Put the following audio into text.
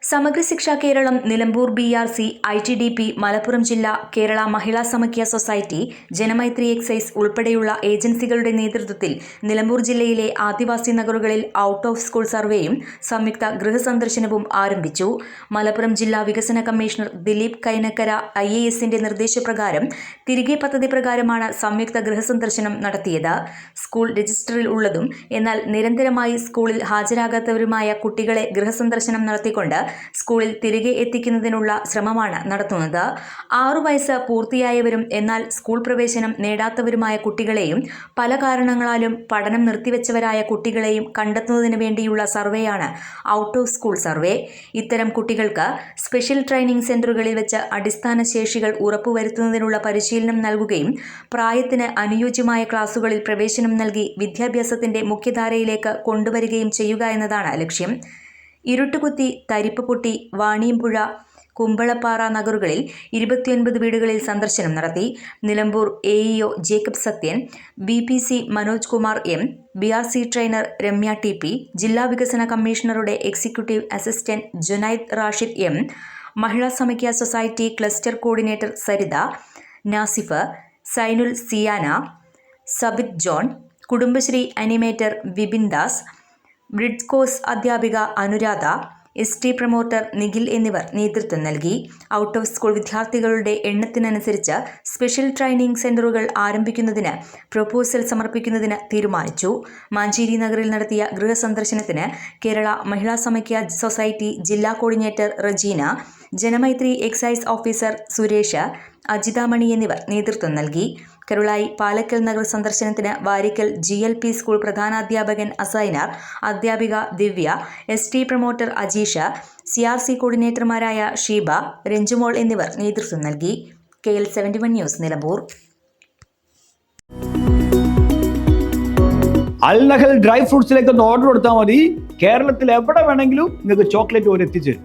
സമഗ്ര ശിക്ഷ Keralam Nilambur BRC ITDP Malappuram ജില്ല കേരള മഹിളാ സമഖ്യ സൊസൈറ്റി ജനമൈത്രി എക്സൈസ് ഉൾപ്പെടെയുള്ള ഏജൻസികളുടെ നേതൃത്വത്തിൽ നിലമ്പൂർ ജില്ലയിലെ ആദിവാസി നഗറുകളിൽ ഔട്ട് ഓഫ് സ്കൂൾ സർവേയും സംയുക്ത ഗൃഹസന്ദർശനവും ആരംഭിച്ചു. മലപ്പുറം ജില്ലാ വികസന കമ്മീഷണർ ദിലീപ് കൈനക്കര IASന്റെ നിർദ്ദേശപ്രകാരം തിരികെ പദ്ധതി പ്രകാരമാണ് സംയുക്ത ഗൃഹസന്ദർശനം നടത്തിയത്. സ്കൂൾ രജിസ്റ്ററിൽ ഉള്ളതും എന്നാൽ നിരന്തരമായി സ്കൂളിൽ ഹാജരാകാത്തവരുമായ കുട്ടികളെ ഗൃഹസന്ദർശനം നടത്തിക്കൊണ്ട് സ്കൂളിൽ തിരികെ എത്തിക്കുന്നതിനുള്ള ശ്രമമാണ് നടത്തുന്നത്. 6 വയസ്സ് പൂർത്തിയായവരും എന്നാൽ സ്കൂൾ പ്രവേശനം നേടാത്തവരുമായ കുട്ടികളെയും പല കാരണങ്ങളാലും പഠനം നിർത്തിവെച്ചവരായ കുട്ടികളെയും കണ്ടെത്തുന്നതിന് വേണ്ടിയുള്ള സർവേയാണ് ഔട്ട് ഓഫ് സ്കൂൾ സർവേ. ഇത്തരം കുട്ടികൾക്ക് സ്പെഷ്യൽ ട്രെയിനിംഗ് സെന്ററുകളിൽ വെച്ച് അടിസ്ഥാന ശേഷികൾ ഉറപ്പുവരുത്തുന്നതിനുള്ള പരിശീലനം നൽകുകയും പ്രായത്തിന് അനുയോജ്യമായ ക്ലാസുകളിൽ പ്രവേശനം നൽകി വിദ്യാഭ്യാസത്തിന്റെ മുഖ്യധാരയിലേക്ക് കൊണ്ടുവരികയും ചെയ്യുക എന്നതാണ് ലക്ഷ്യം. ഇരുട്ടുകുത്തി, തരിപ്പുപൊട്ടി, വാണിയമ്പുഴ, കുമ്പളപ്പാറ നഗറുകളിൽ 29 വീടുകളിൽ സന്ദർശനം നടത്തി. Nilambur AEO Jacob Sathyan, BPC Manoj Kumar M, BRC trainer Ramya TP, ജില്ലാ വികസന കമ്മീഷണറുടെ executive assistant Junaid Rashid M, Mahila Samakhya society cluster coordinator Saritha, Nasif, Sainul Siyana, Sabith John, Kudumbashree animator Vipin Das, bridge course അധ്യാപിക അനുരാധ, ST പ്രമോട്ടർ നിഖിൽ എന്നിവർ നേതൃത്വം നൽകി. ഔട്ട് ഓഫ് സ്കൂൾ വിദ്യാർത്ഥികളുടെ എണ്ണത്തിനനുസരിച്ച് സ്പെഷ്യൽ ട്രെയിനിംഗ് സെന്ററുകൾ ആരംഭിക്കുന്നതിന് പ്രൊപ്പോസൽ സമർപ്പിക്കുന്നതിന് തീരുമാനിച്ചു. മാഞ്ചേരി നഗറിൽ നടത്തിയ ഗൃഹസന്ദർശനത്തിന് കേരള മഹിളാ സമഖ്യ സൊസൈറ്റി ജില്ലാ coordinator Rajeena, Janamaithri excise officer Suresh, Ajithamani എന്നിവർ നേതൃത്വം നൽകി. കരുളായി പാലക്കൽ നഗർ സന്ദർശനത്തിന് വാരിക്കൽ GLP സ്കൂൾ പ്രധാനാധ്യാപകൻ അസൈനാർ, അധ്യാപിക Divya, ST promoter Ajeesha, CRC കോർഡിനേറ്റർമാരായ ഷീബ, രഞ്ജുമോൾ എന്നിവർ നേതൃത്വം നൽകി. KL71 news Nilambur. Al Nahal dry ഫ്രൂട്ട്സിലേക്ക് ഒന്ന് ഓർഡർ കൊടുത്താൽ മതി. കേരളത്തിൽ എവിടെ വേണമെങ്കിലും നിങ്ങൾക്ക് ചോക്ലേറ്റ് ഓര് എത്തിച്ചു.